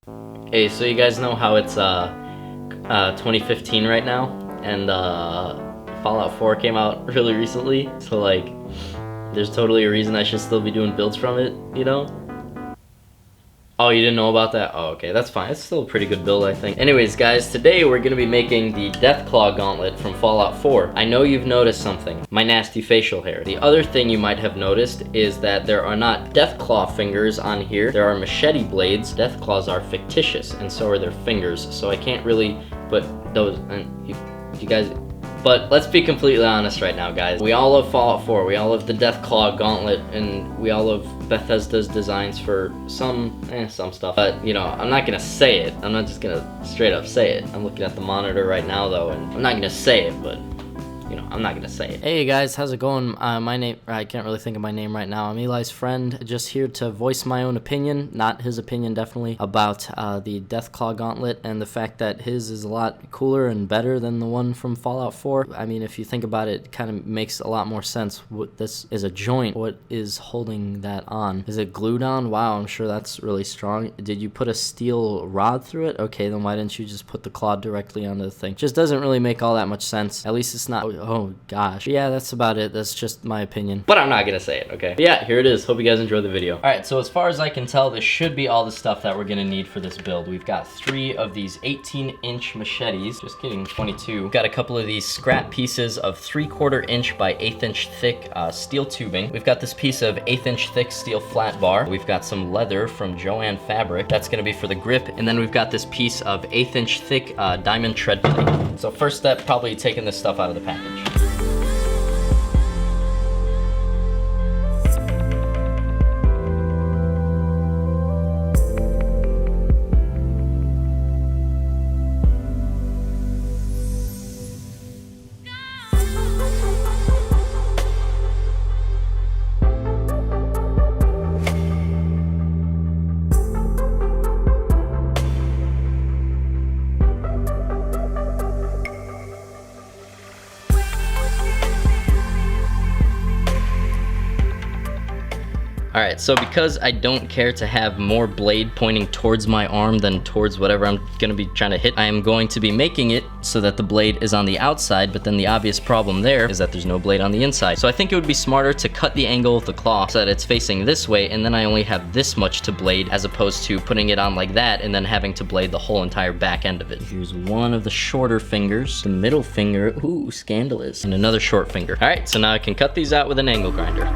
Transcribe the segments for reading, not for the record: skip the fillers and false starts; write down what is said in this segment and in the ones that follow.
Hey, so you guys know how it's 2015 right now, and Fallout 4 came out really recently, so like, there's totally a reason I should still be doing builds from it, you know? Oh, you didn't know about that? Oh, okay, that's fine. It's still a pretty good build, I think. Anyways, guys, today we're gonna be making the Deathclaw Gauntlet from Fallout 4. I know you've noticed something, my nasty facial hair. The other thing you might have noticed is that there are not Deathclaw fingers on here. There are machete blades. Deathclaws are fictitious, and so are their fingers, so I can't really put those, and you guys... But let's be completely honest right now, guys. We all love Fallout 4, we all love the Deathclaw Gauntlet, and we all love Bethesda's designs for some stuff. But, you know, I'm not gonna say it. I'm not just gonna straight up say it. I'm looking at the monitor right now, though, and I'm not gonna say it, but... you know, I'm not gonna say it. Hey guys, how's it going? My name, I can't really think of my name right now. I'm Eli's friend, just here to voice my own opinion, not his opinion definitely, about the Deathclaw Gauntlet and the fact that his is a lot cooler and better than the one from Fallout 4. I mean, if you think about it, it kind of makes a lot more sense. What this is a joint. What is holding that on? Is it glued on? Wow, I'm sure that's really strong. Did you put a steel rod through it? Okay, then why didn't you just put the claw directly onto the thing? Just doesn't really make all that much sense. At least it's not... oh gosh. Yeah, that's about it. That's just my opinion. But I'm not gonna say it, okay? But yeah, here it is. Hope you guys enjoyed the video. Alright, so as far as I can tell, this should be all the stuff that we're gonna need for this build. We've got 3 of these 18-inch machetes. Just kidding, 22. We've got a couple of these scrap pieces of 3/4 inch by 1/8 inch thick steel tubing. We've got this piece of 1/8 inch thick steel flat bar. We've got some leather from Joanne Fabric. That's gonna be for the grip. And then we've got this piece of 1/8 inch thick diamond tread plate. So first step, probably taking this stuff out of the package. Alright, so because I don't care to have more blade pointing towards my arm than towards whatever I'm gonna be trying to hit, I am going to be making it so that the blade is on the outside, but then the obvious problem there is that there's no blade on the inside. So I think it would be smarter to cut the angle of the claw so that it's facing this way, and then I only have this much to blade, as opposed to putting it on like that and then having to blade the whole entire back end of it. Here's one of the shorter fingers, the middle finger, ooh, scandalous, and another short finger. Alright, so now I can cut these out with an angle grinder.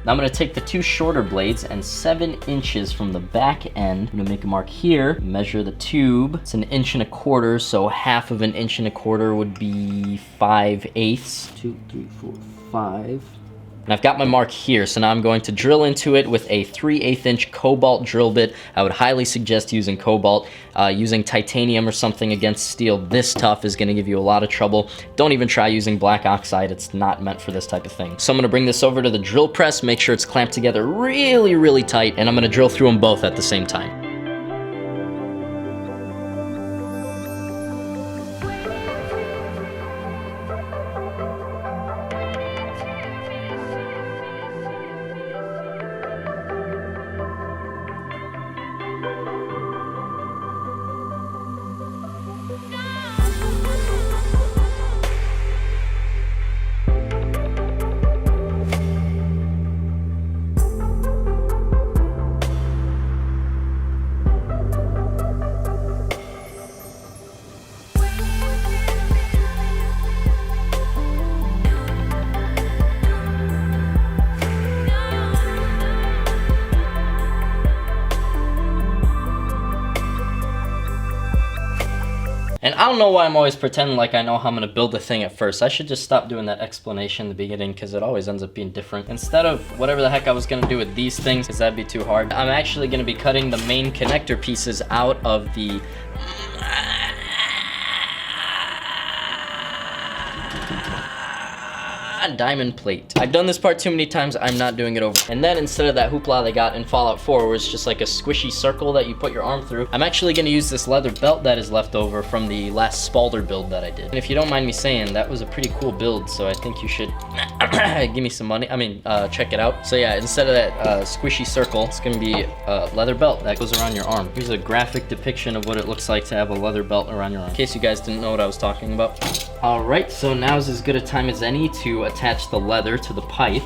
Now I'm gonna take the 2 shorter blades and 7 inches from the back end. I'm gonna make a mark here, measure the tube. It's 1 1/4 inches, so half of 1 1/4 inches would be 5/8. 2, 3, 4, 5. And I've got my mark here, so now I'm going to drill into it with a 3/8 inch cobalt drill bit. I would highly suggest using cobalt. Using titanium or something against steel this tough is gonna give you a lot of trouble. Don't even try using black oxide, it's not meant for this type of thing. So I'm gonna bring this over to the drill press, make sure it's clamped together really, really tight, and I'm gonna drill through them both at the same time. And I don't know why I'm always pretending like I know how I'm gonna build the thing at first. I should just stop doing that explanation in the beginning because it always ends up being different. Instead of whatever the heck I was gonna do with these things, because that'd be too hard, I'm actually gonna be cutting the main connector pieces out of the diamond plate. I've done this part too many times, I'm not doing it over. And then instead of that hoopla they got in Fallout 4 where it's just like a squishy circle that you put your arm through, I'm actually gonna use this leather belt that is left over from the last Spaulders build that I did. And if you don't mind me saying, that was a pretty cool build, so I think you should give me some money. Check it out. So yeah, instead of that squishy circle, it's gonna be a leather belt that goes around your arm. Here's a graphic depiction of what it looks like to have a leather belt around your arm, in case you guys didn't know what I was talking about. Alright, so now's as good a time as any to attach the leather to the pipe.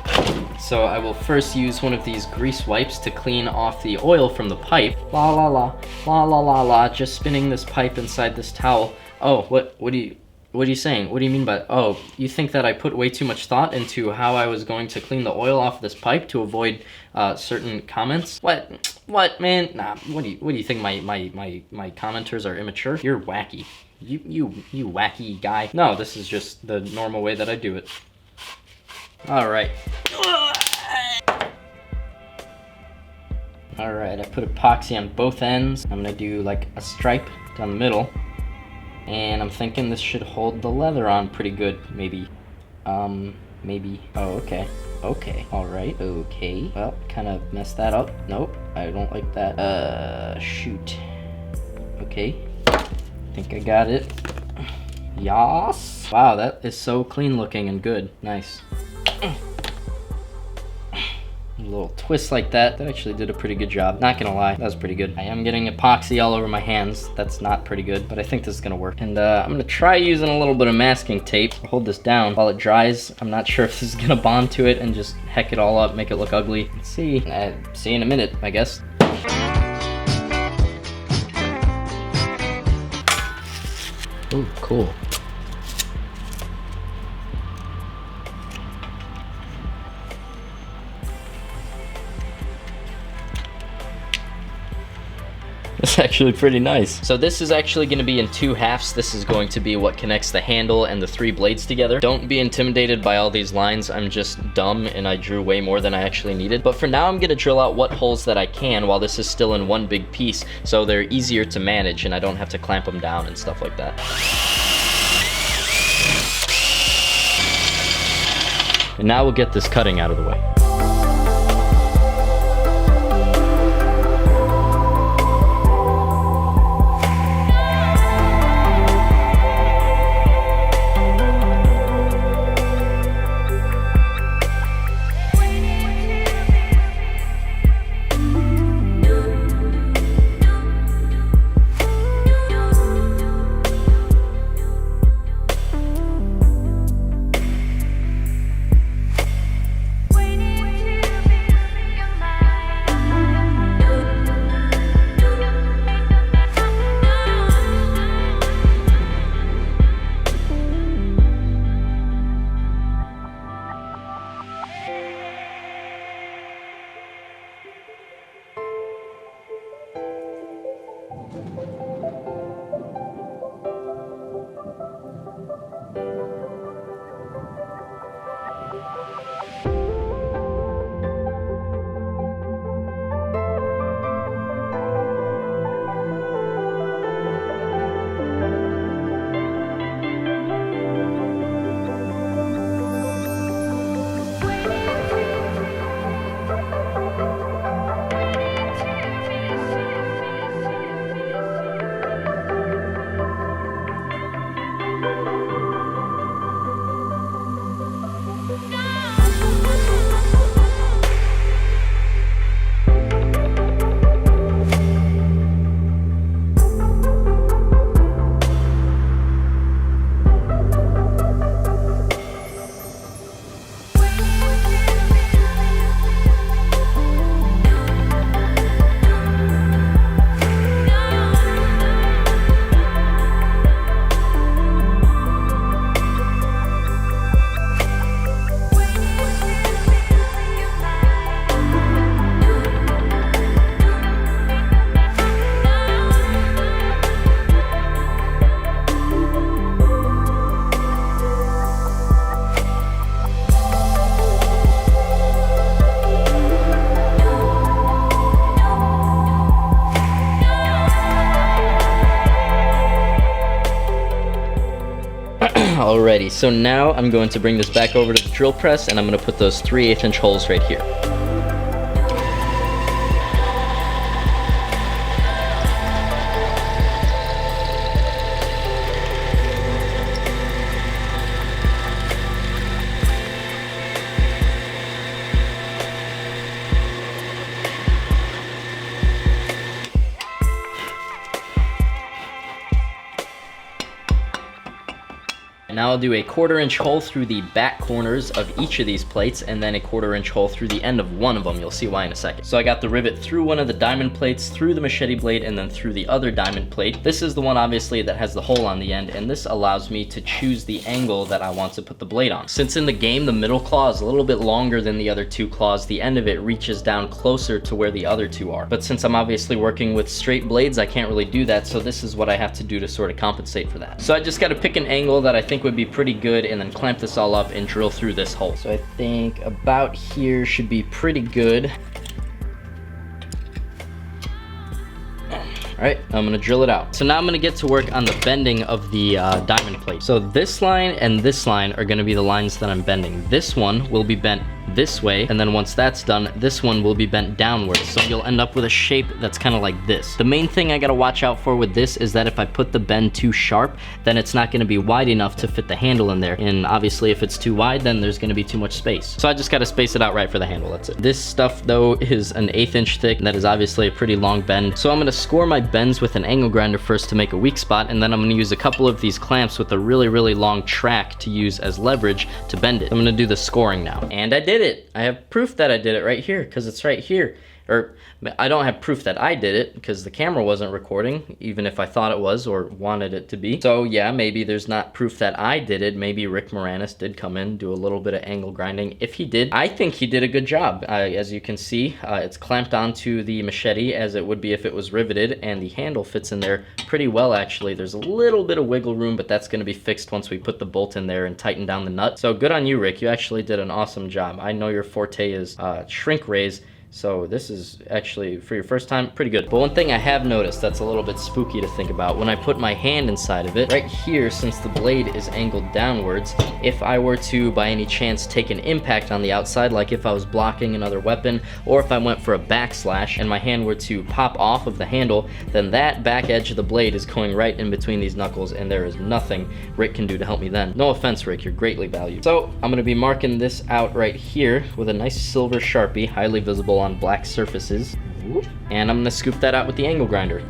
So I will first use one of these grease wipes to clean off the oil from the pipe. La la la, la la la la, just spinning this pipe inside this towel. Oh, what are you saying? What do you mean by, oh, you think that I put way too much thought into how I was going to clean the oil off this pipe to avoid certain comments? What, man? Nah, what do you think my commenters are immature? You're wacky. You wacky guy. No, this is just the normal way that I do it. Alright. Alright, I put epoxy on both ends. I'm gonna do like a stripe down the middle. And I'm thinking this should hold the leather on pretty good, maybe. Maybe. Oh, okay. Okay. Alright. Okay. Well, kind of messed that up. Nope. I don't like that. Shoot. Okay. Think I got it. Yas. Wow, that is so clean looking and good. Nice. A little twist like that actually did a pretty good job. Not gonna lie, that was pretty good. I am getting epoxy all over my hands. That's not pretty good, but I think this is gonna work. And I'm gonna try using a little bit of masking tape to hold this down while it dries. I'm not sure if this is gonna bond to it and just heck it all up, make it look ugly. Let's see. See you in a minute, I guess. Ooh, cool. It's actually pretty nice. So this is actually going to be in 2 halves. This is going to be what connects the handle and the 3 blades together. Don't be intimidated by all these lines. I'm just dumb and I drew way more than I actually needed. But for now, I'm going to drill out what holes that I can while this is still in one big piece, so they're easier to manage and I don't have to clamp them down and stuff like that. And now we'll get this cutting out of the way. Waiting Alrighty, so now I'm going to bring this back over to the drill press, and I'm going to put those 3/8 inch holes right here. Now I'll do a 1/4 inch hole through the back corners of each of these plates, and then a 1/4 inch hole through the end of one of them. You'll see why in a second. So I got the rivet through one of the diamond plates, through the machete blade, and then through the other diamond plate. This is the one obviously that has the hole on the end, and this allows me to choose the angle that I want to put the blade on. Since in the game the middle claw is a little bit longer than the other two claws, the end of it reaches down closer to where the other two are. But since I'm obviously working with straight blades, I can't really do that, so this is what I have to do to sort of compensate for that. So I just got to pick an angle that I think would be pretty good, and then clamp this all up and drill through this hole. So I think about here should be pretty good. All right, I'm gonna drill it out. So now I'm gonna get to work on the bending of the diamond plate. So this line and this line are gonna be the lines that I'm bending. This one will be bent this way, and then once that's done, this one will be bent downwards. So you'll end up with a shape that's kind of like this. The main thing I gotta watch out for with this is that if I put the bend too sharp, then it's not gonna be wide enough to fit the handle in there. And obviously if it's too wide, then there's gonna be too much space. So I just gotta space it out right for the handle, that's it. This stuff though is an 1/8 inch thick. That is obviously a pretty long bend. So I'm gonna score my bends with an angle grinder first to make a weak spot, and then I'm gonna use a couple of these clamps with a really long track to use as leverage to bend it. I'm gonna do the scoring now. And I did it. I have proof that I did it right here, because it's right here. Or I don't have proof that I did it because the camera wasn't recording, even if I thought it was or wanted it to be. So yeah, maybe there's not proof that I did it. Maybe Rick Moranis did come in, do a little bit of angle grinding. If he did, I think he did a good job. As you can see, it's clamped onto the machete as it would be if it was riveted, and the handle fits in there pretty well actually. There's a little bit of wiggle room, but that's gonna be fixed once we put the bolt in there and tighten down the nut. So good on you, Rick. You actually did an awesome job. I know your forte is shrink raise, so this is actually, for your first time, pretty good. But one thing I have noticed that's a little bit spooky to think about, when I put my hand inside of it, right here, since the blade is angled downwards, if I were to, by any chance, take an impact on the outside, like if I was blocking another weapon, or if I went for a backslash and my hand were to pop off of the handle, then that back edge of the blade is going right in between these knuckles, and there is nothing Rick can do to help me then. No offense, Rick, you're greatly valued. So I'm gonna be marking this out right here with a nice silver Sharpie, highly visible on black surfaces. And I'm gonna scoop that out with the angle grinder.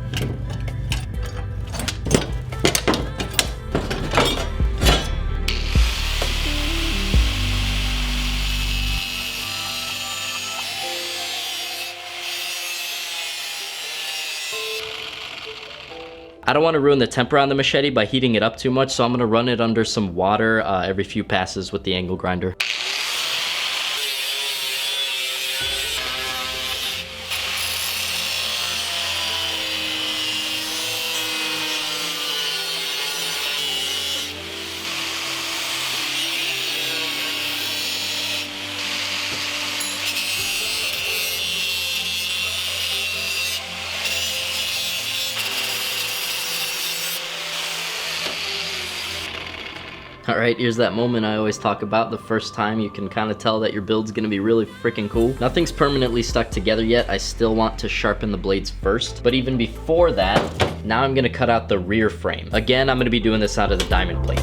I don't want to ruin the temper on the machete by heating it up too much, so I'm gonna run it under some water every few passes with the angle grinder. All right, here's that moment I always talk about, the first time you can kind of tell that your build's gonna be really freaking cool. Nothing's permanently stuck together yet. I still want to sharpen the blades first, but even before that, now I'm gonna cut out the rear frame. Again, I'm gonna be doing this out of the diamond plate.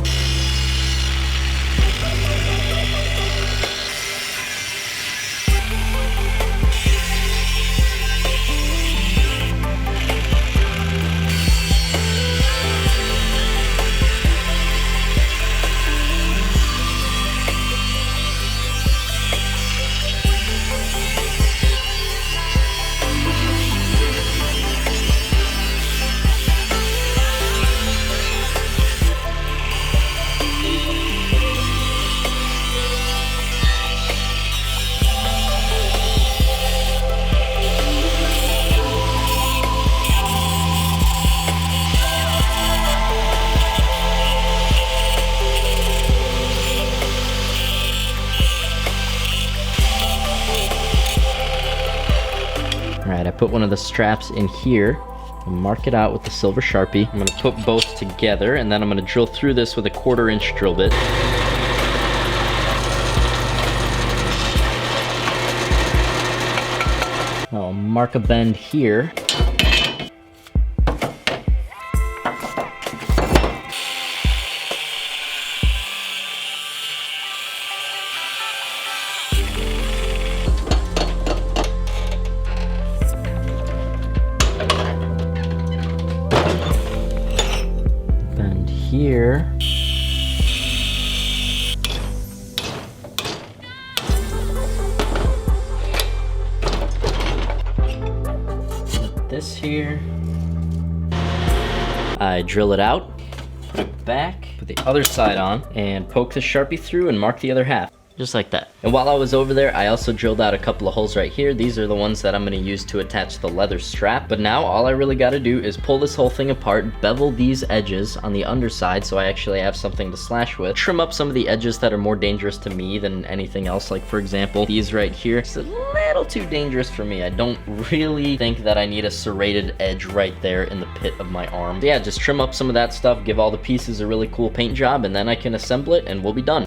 Alright, I put one of the straps in here, Mark it out with the silver Sharpie. I'm gonna put both together, and then I'm gonna drill through this with a 1/4-inch drill bit. I'll mark a bend here. Bend here. This here. I drill it out, put it back, put the other side on, and poke the Sharpie through and mark the other half. Just like that. And while I was over there, I also drilled out a couple of holes right here. These are the ones that I'm gonna use to attach the leather strap. But now all I really gotta do is pull this whole thing apart, bevel these edges on the underside so I actually have something to slash with, trim up some of the edges that are more dangerous to me than anything else. Like for example, these right here. It's a little too dangerous for me. I don't really think that I need a serrated edge right there in the pit of my arm. So yeah, just trim up some of that stuff, give all the pieces a really cool paint job, and then I can assemble it and we'll be done.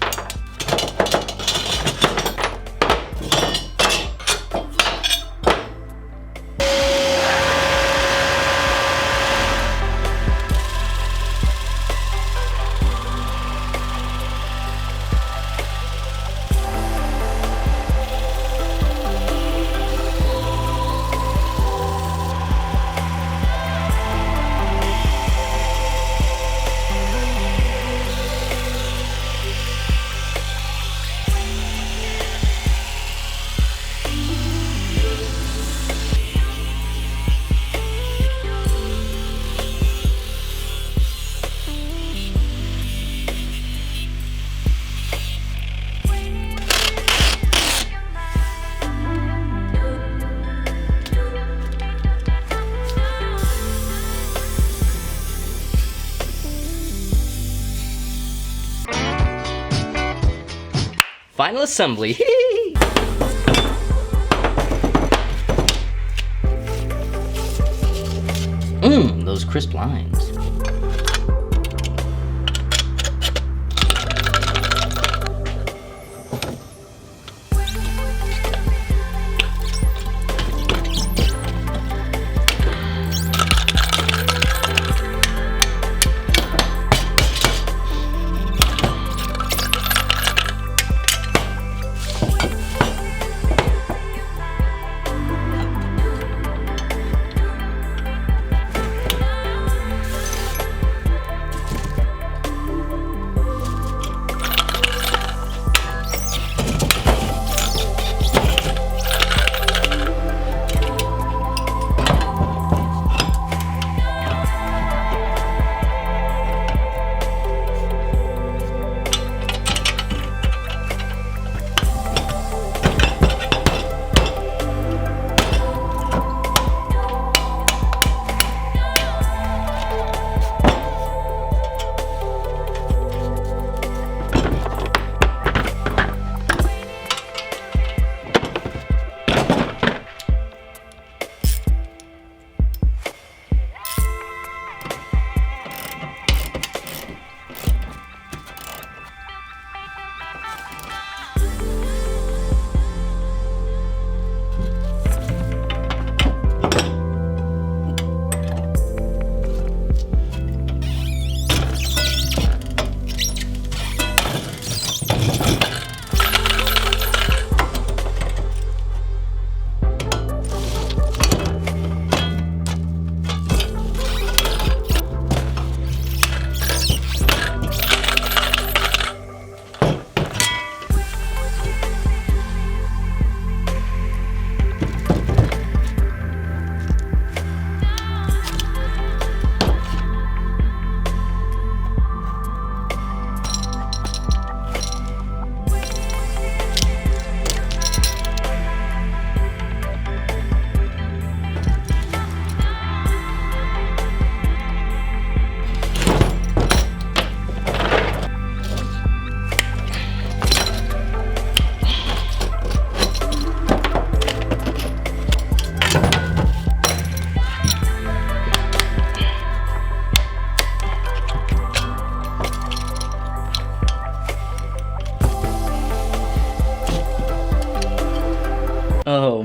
Final assembly. Those crisp lines.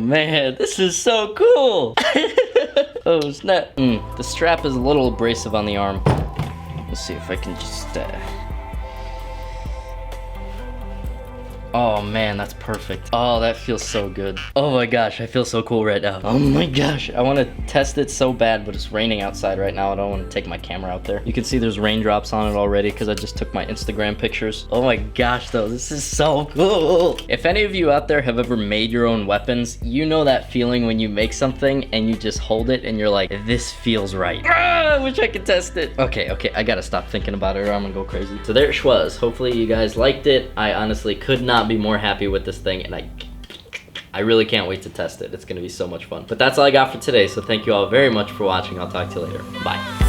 man, this is so cool. Oh snap. The strap is a little abrasive on the arm. Let's see if I can just oh man, that's perfect. Oh, that feels so good. Oh my gosh, I feel so cool right now. Oh my gosh, I want to test it so bad, but it's raining outside right now. I don't want to take my camera out there. You can see there's raindrops on it already because I just took my Instagram pictures. Oh my gosh, though, this is so cool. If any of you out there have ever made your own weapons, you know that feeling when you make something and you just hold it and you're like, this feels right. Ah, I wish I could test it. Okay, I gotta stop thinking about it or I'm gonna go crazy. So there it was. Hopefully you guys liked it. I honestly could not be more happy with this thing, and I really can't wait to test it. It's gonna be so much fun. But that's all I got for today, so thank you all very much for watching. I'll talk to you later. Bye.